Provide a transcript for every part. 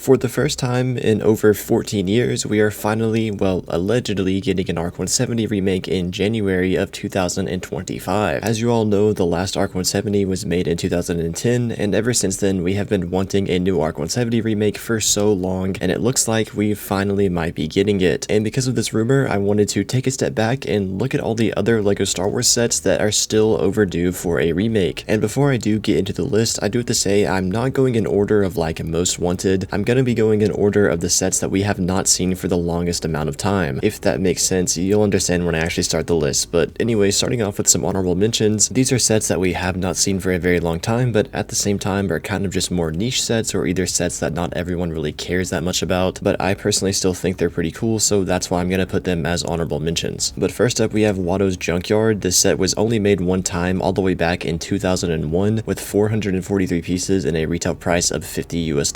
For the first time in over 14 years, we are finally, well, allegedly getting an Arc 170 remake in January of 2025. As you all know, the last Arc 170 was made in 2010, and ever since then, we have been wanting a new Arc 170 remake for so long, and it looks like we finally might be getting it. And because of this rumor, I wanted to take a step back and look at all the other LEGO Star Wars sets that are still overdue for a remake. And before I do get into the list, I do have to say I'm not going in order of like most wanted. I'm going to be going in order of the sets that we have not seen for the longest amount of time. If that makes sense, you'll understand when I actually start the list. But anyway, starting off with some honorable mentions, these are sets that we have not seen for a very long time, but at the same time are kind of just more niche sets, or either sets that not everyone really cares that much about, but I personally still think they're pretty cool, so that's why I'm going to put them as honorable mentions. But first up, we have Watto's Junkyard. This set was only made one time all the way back in 2001 with 443 pieces and a retail price of $50 US.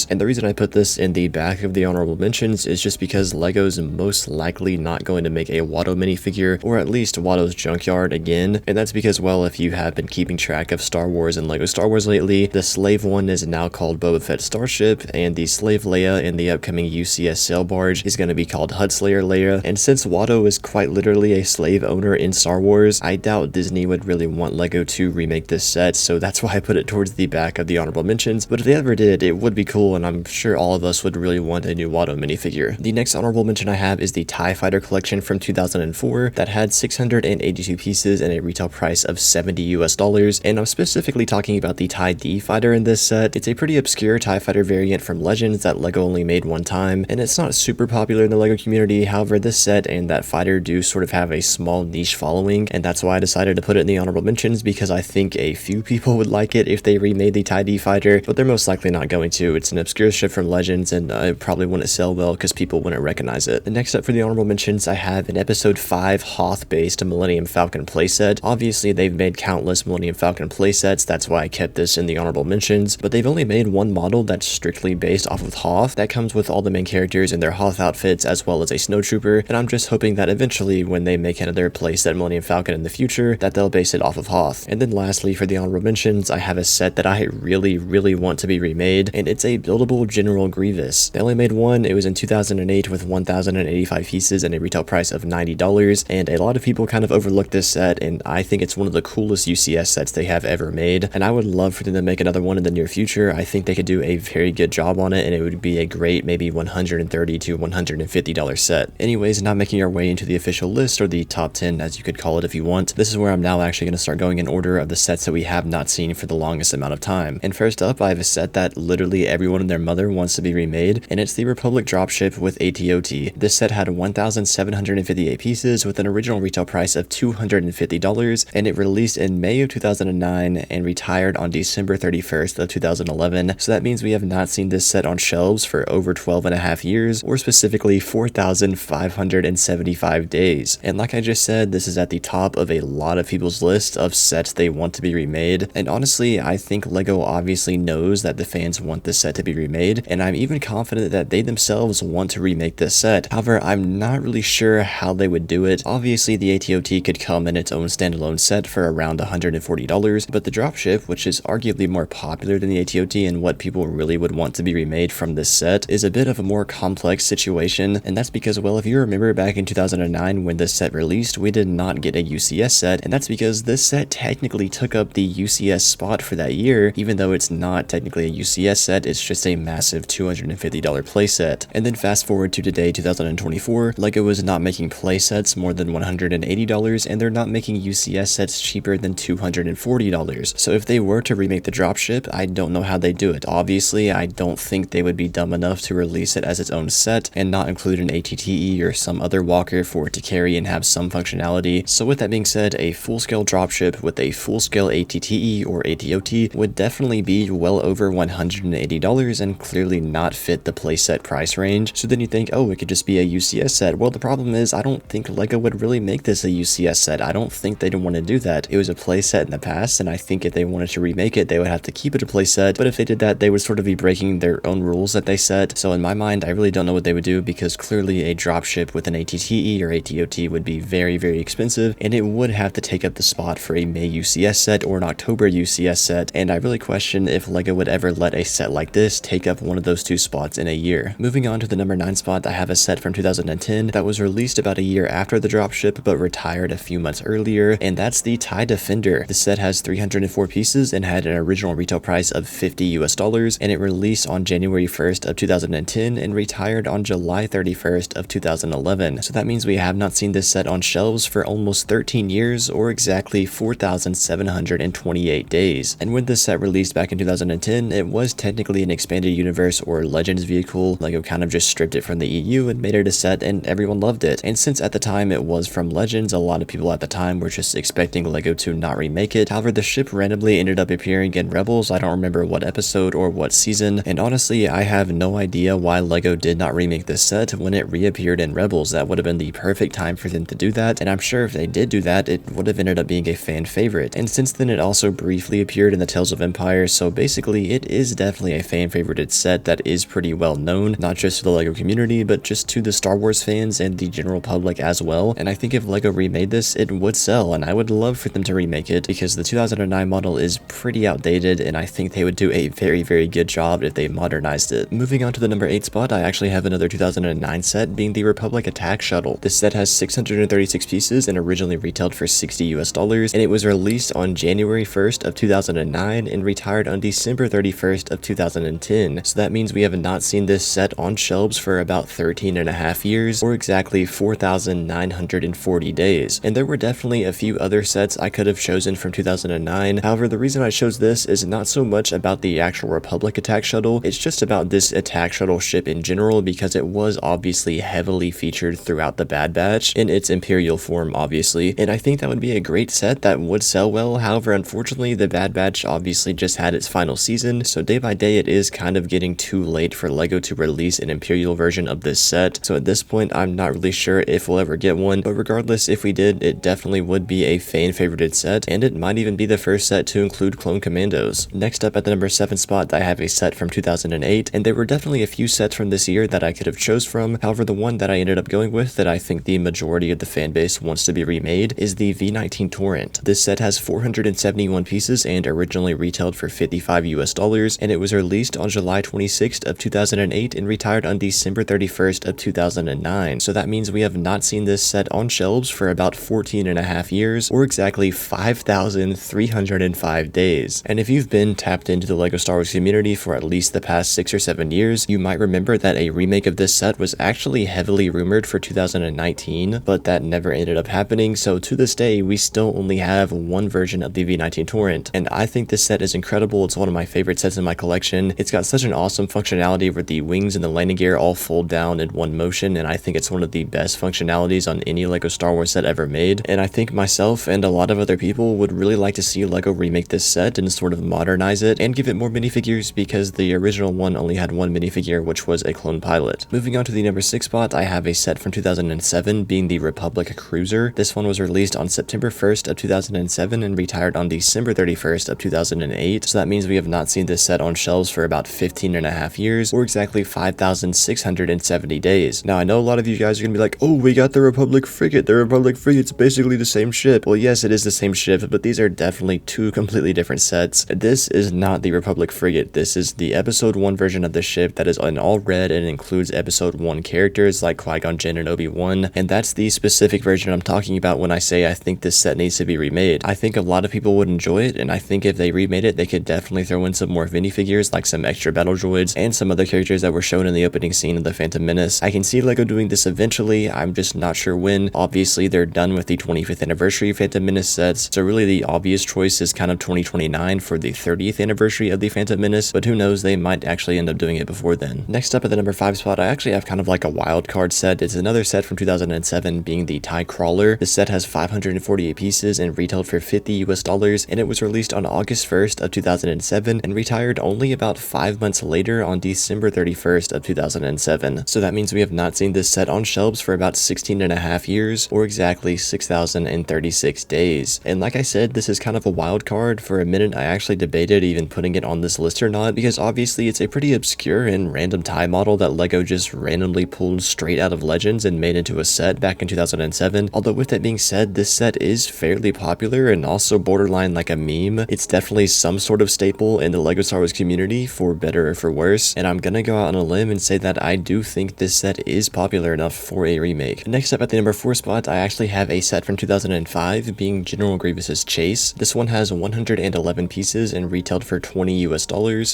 And the reason I put this in the back of the honorable mentions is just because LEGO's most likely not going to make a Watto minifigure, or at least Watto's Junkyard again, and that's because, well, if you have been keeping track of Star Wars and LEGO Star Wars lately, the Slave one is now called Boba Fett Starship, and the Slave Leia in the upcoming UCS sail barge is going to be called Hudslayer Leia. And since Watto is quite literally a slave owner in Star Wars, I doubt Disney would really want LEGO to remake this set, so that's why I put it towards the back of the honorable mentions. But if they ever did, it would be cool, and I'm sure all of us would really want a new Watto minifigure. The next honorable mention I have is the TIE Fighter collection from 2004 that had 682 pieces and a retail price of $70 US, and I'm specifically talking about the TIE D Fighter in this set. It's a pretty obscure TIE Fighter variant from Legends that LEGO only made one time, and it's not super popular in the LEGO community. However, this set and that fighter do sort of have a small niche following, and that's why I decided to put it in the honorable mentions, because I think a few people would like it if they remade the TIE D Fighter, but they're most likely not going to. It's an obscure ship from Legends, and it probably wouldn't sell well because people wouldn't recognize it. The next up for the honorable mentions, I have an Episode 5 Hoth-based Millennium Falcon playset. Obviously, they've made countless Millennium Falcon playsets, that's why I kept this in the honorable mentions, but they've only made one model that's strictly based off of Hoth, that comes with all the main characters in their Hoth outfits as well as a snowtrooper, and I'm just hoping that eventually when they make another playset Millennium Falcon in the future, that they'll base it off of Hoth. And then lastly, for the honorable mentions, I have a set that I really want to be remade, and it's a buildable General Grievous. They only made one, it was in 2008 with 1,085 pieces and a retail price of $90, and a lot of people kind of overlooked this set, and I think it's one of the coolest UCS sets they have ever made, and I would love for them to make another one in the near future. I think they could do a very good job on it, and it would be a great maybe $130 to $150 set. Anyways, now making our way into the official list, or the top 10 as you could call it if you want. This is where I'm now actually going to start going in order of the sets that we have not seen for the longest amount of time. And first up, I have a set that literally everyone and their mother wants to be remade, and it's the Republic Dropship with AT-OT. This set had 1,758 pieces with an original retail price of $250, and it released in May of 2009 and retired on December 31st of 2011, so that means we have not seen this set on shelves for over 12 and a half years, or specifically 4,575 days. And like I just said, this is at the top of a lot of people's list of sets they want to be remade, and honestly, I think LEGO obviously knows that the fans want this set to be remade, and I'm even confident that they themselves want to remake this set. However, I'm not really sure how they would do it. Obviously, the AT-OT could come in its own standalone set for around $140, but the Dropship, which is arguably more popular than the AT-OT and what people really would want to be remade from this set, is a bit of a more complex situation, and that's because, well, if you remember back in 2009 when this set released, we did not get a UCS set, and that's because this set technically took up the UCS spot for that year, even though it's not technically a UCS set, it's just a massive $250 playset. And then fast forward to today, 2024, LEGO is not making playsets more than $180, and they're not making UCS sets cheaper than $240. So if they were to remake the Dropship, I don't know how they do it. Obviously, I don't think they would be dumb enough to release it as its own set and not include an ATTE or some other walker for it to carry and have some functionality. So with that being said, a full-scale Dropship with a full-scale ATTE or ATOT would definitely be well over $180 and clearly not fit the playset price range. So then you think, oh, it could just be a UCS set. Well, the problem is I don't think LEGO would really make this a UCS set. I don't think they'd want to do that. It was a playset in the past, and I think if they wanted to remake it, they would have to keep it a playset, but if they did that, they would sort of be breaking their own rules that they set. So in my mind, I really don't know what they would do, because clearly a dropship with an ATTE or ATOT would be very expensive, and it would have to take up the spot for a May UCS set or an October UCS set, and I really question if LEGO would ever let a set like this take up up one of those two spots in a year. Moving on to the number 9 spot, I have a set from 2010 that was released about a year after the dropship but retired a few months earlier, and that's the TIE Defender. The set has 304 pieces and had an original retail price of $50 and it released on January 1st of 2010 and retired on July 31st of 2011. So that means we have not seen this set on shelves for almost 13 years or exactly 4,728 days. And when this set released back in 2010, it was technically an expanded universe or Legends vehicle. LEGO kind of just stripped it from the EU and made it a set, and everyone loved it. And since at the time it was from Legends, a lot of people at the time were just expecting LEGO to not remake it. However, the ship randomly ended up appearing in Rebels. I don't remember what episode or what season, and honestly I have no idea why LEGO did not remake this set when it reappeared in Rebels. That would have been the perfect time for them to do that, and I'm sure if they did do that, it would have ended up being a fan favorite. And since then it also briefly appeared in the Tales of Empire, so basically it is definitely a fan favorited set that is pretty well known, not just to the LEGO community, but just to the Star Wars fans and the general public as well. And I think if LEGO remade this, it would sell, and I would love for them to remake it because the 2009 model is pretty outdated, and I think they would do a very good job if they modernized it. Moving on to the number 8 spot, I actually have another 2009 set, being the Republic Attack Shuttle. This set has 636 pieces and originally retailed for $60, and it was released on January 1st of 2009 and retired on December 31st of 2010. So that means we have not seen this set on shelves for about 13 and a half years or exactly 4,940 days. And there were definitely a few other sets I could have chosen from 2009. However, the reason I chose this is not so much about the actual Republic Attack Shuttle, it's just about this Attack Shuttle ship in general because it was obviously heavily featured throughout the Bad Batch in its Imperial form, obviously, and I think that would be a great set that would sell well. However, unfortunately, the Bad Batch obviously just had its final season, so day by day it is kind of getting too late for LEGO to release an Imperial version of this set. So at this point, I'm not really sure if we'll ever get one, but regardless, if we did, it definitely would be a fan favorited set, and it might even be the first set to include Clone Commandos. Next up at the number 7 spot, I have a set from 2008, and there were definitely a few sets from this year that I could have chose from. However, the one that I ended up going with that I think the majority of the fan base wants to be remade is the V19 Torrent. This set has 471 pieces and originally retailed for $55, and it was released on July 26th of 2008 and retired on December 31st of 2009. So that means we have not seen this set on shelves for about 14 and a half years or exactly 5,305 days. And if you've been tapped into the LEGO Star Wars community for at least the past 6 or 7 years, you might remember that a remake of this set was actually heavily rumored for 2019, but that never ended up happening. So to this day, we still only have one version of the V19 Torrent, and I think this set is incredible. It's one of my favorite sets in my collection. It's got such an awesome functionality where the wings and the landing gear all fold down in one motion, and I think it's one of the best functionalities on any LEGO Star Wars set ever made. And I think myself and a lot of other people would really like to see LEGO remake this set and sort of modernize it and give it more minifigures because the original one only had one minifigure, which was a clone pilot. Moving on to the number 6 spot, I have a set from 2007 being the Republic Cruiser. This one was released on September 1st of 2007 and retired on December 31st of 2008. So that means we have not seen this set on shelves for about 15 and a half years or exactly 5,670 days. Now I know a lot of you guys are gonna be like, oh, we got the Republic Frigate. The Republic Frigate's basically the same ship. Well, yes, it is the same ship, but these are definitely two completely different sets. This is not the Republic Frigate. This is the episode 1 version of the ship that is in all red and includes episode 1 characters like Qui-Gon Jinn and Obi-Wan, and that's the specific version I'm talking about when I say I think this set needs to be remade. I think a lot of people would enjoy it, and I think if they remade it, they could definitely throw in some more minifigures like some extra battle droids and some other characters that were shown in the opening scene of The Phantom Menace. I can see LEGO doing this eventually, I'm just not sure when. Obviously, they're done with the 25th anniversary Phantom Menace sets, so really the obvious choice is kind of 2029 for the 30th anniversary of the Phantom Menace, but who knows, they might actually end up doing it before then. Next up at the number 5 spot, I actually have kind of like a wild card set. It's another set from 2007 being the TIE Crawler. This set has 548 pieces and retailed for $50, and it was released on August 1st of 2007 and retired only about 5 months later on December 31st of 2007. So that means we have not seen this set on shelves for about 16 and a half years or exactly 6,036 days. And like I said, this is kind of a wild card. For a minute, I actually debated even putting it on this list or not because obviously it's a pretty obscure and random TIE model that LEGO just randomly pulled straight out of Legends and made into a set back in 2007. Although with that being said, this set is fairly popular and also borderline like a meme. It's definitely some sort of staple in the LEGO Star Wars community for better better or for worse, and I'm gonna go out on a limb and say that I do think this set is popular enough for a remake. Next up at the number 4 spot, I actually have a set from 2005 being General Grievous's Chase. This one has 111 pieces and retailed for $20 US,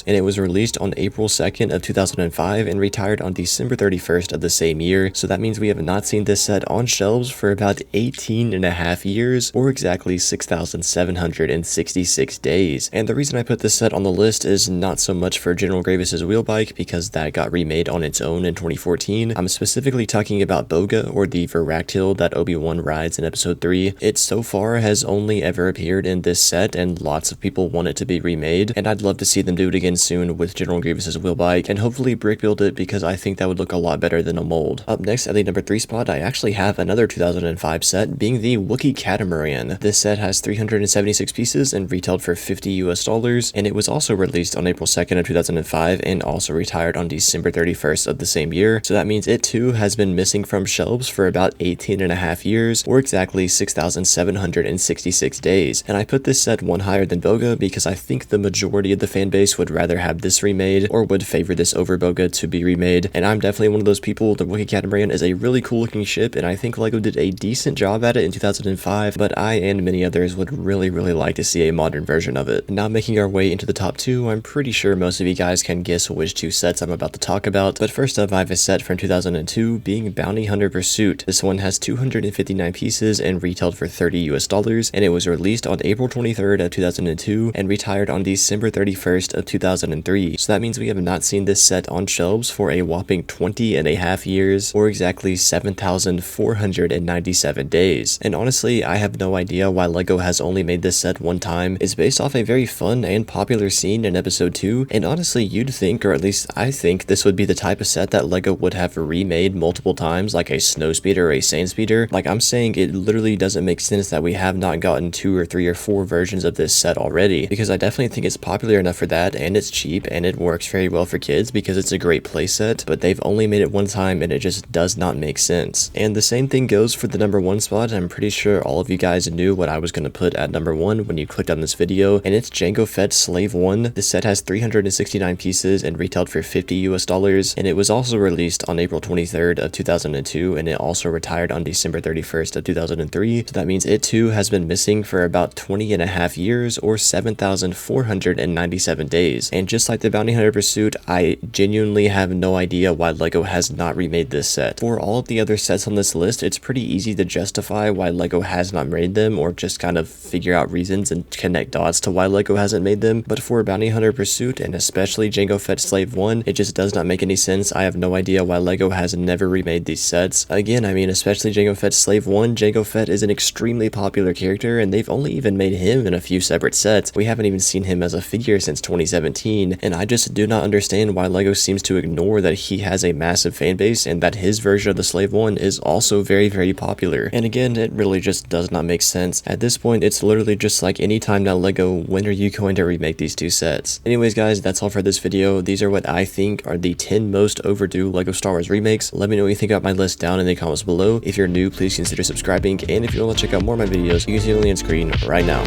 and it was released on April 2nd of 2005 and retired on December 31st of the same year, so that means we have not seen this set on shelves for about 18 and a half years, or exactly 6,766 days. And the reason I put this set on the list is not so much for General Grievous's wheel bike, because that got remade on its own in 2014. I'm specifically talking about Boga, or the Varactyl that Obi-Wan rides in episode 3. It so far has only ever appeared in this set, and lots of people want it to be remade, and I'd love to see them do it again soon with General Grievous's wheel bike, and hopefully brick build it, because I think that would look a lot better than a mold. Up next at the number 3 spot, I actually have another 2005 set, being the Wookiee Catamaran. This set has 376 pieces and retailed for $50 US, and it was also released on April 2nd of 2005 and also retired on December 31st of the same year, so that means it too has been missing from shelves for about 18 and a half years, or exactly 6,766 days. And I put this set one higher than Boga because I think the majority of the fan base would rather have this remade, or would favor this over Boga to be remade, and I'm definitely one of those people. The Wookiee Catamaran is a really cool looking ship, and I think LEGO did a decent job at it in 2005, but I and many others would really like to see a modern version of it. Now making our way into the top 2, I'm pretty sure most of you guys can guess which 2 sets I'm about to talk about, but first up I have a set from 2002 being Bounty Hunter Pursuit. This one has 259 pieces and retailed for $30 US, and it was released on April 23rd of 2002 and retired on December 31st of 2003, so that means we have not seen this set on shelves for a whopping 20 and a half years, or exactly 7,497 days. And honestly, I have no idea why LEGO has only made this set one time. It's based off a very fun and popular scene in episode 2, and honestly you'd think, or at least I think, this would be the type of set that LEGO would have remade multiple times, like a Snowspeeder or a Sandspeeder. Like, I'm saying it literally doesn't make sense that we have not gotten 2 or 3 or 4 versions of this set already, because I definitely think it's popular enough for that, and it's cheap, and it works very well for kids because it's a great playset, but they've only made it one time and it just does not make sense. And the same thing goes for the number 1 spot. I'm pretty sure all of you guys knew what I was going to put at number 1 when you clicked on this video, and it's Jango Fett Slave 1. This set has 369 pieces and retailed for $50 US, and it was also released on April 23rd of 2002, and it also retired on December 31st of 2003, so that means it too has been missing for about 20 and a half years, or 7,497 days. And just like the Bounty Hunter Pursuit, I genuinely have no idea why LEGO has not remade this set. For all of the other sets on this list, it's pretty easy to justify why LEGO has not made them, or just kind of figure out reasons and connect dots to why LEGO hasn't made them, but for Bounty Hunter Pursuit, and especially Jango Fett Slave 1, it just does not make any sense. I have no idea why LEGO has never remade these sets. Again, I mean, especially Jango Fett Slave 1, Jango Fett is an extremely popular character, and they've only even made him in a few separate sets. We haven't even seen him as a figure since 2017, and I just do not understand why LEGO seems to ignore that he has a massive fan base, and that his version of the Slave 1 is also very popular. And again, it really just does not make sense. At this point, it's literally just like, anytime now LEGO, when are you going to remake these 2 sets? Anyways guys, that's all for this video. These are what I think are the 10 most overdue LEGO Star Wars remakes. Let me know what you think about my list down in the comments below. If you're new, please consider subscribing, and if you want to check out more of my videos, you can see the link on screen right now.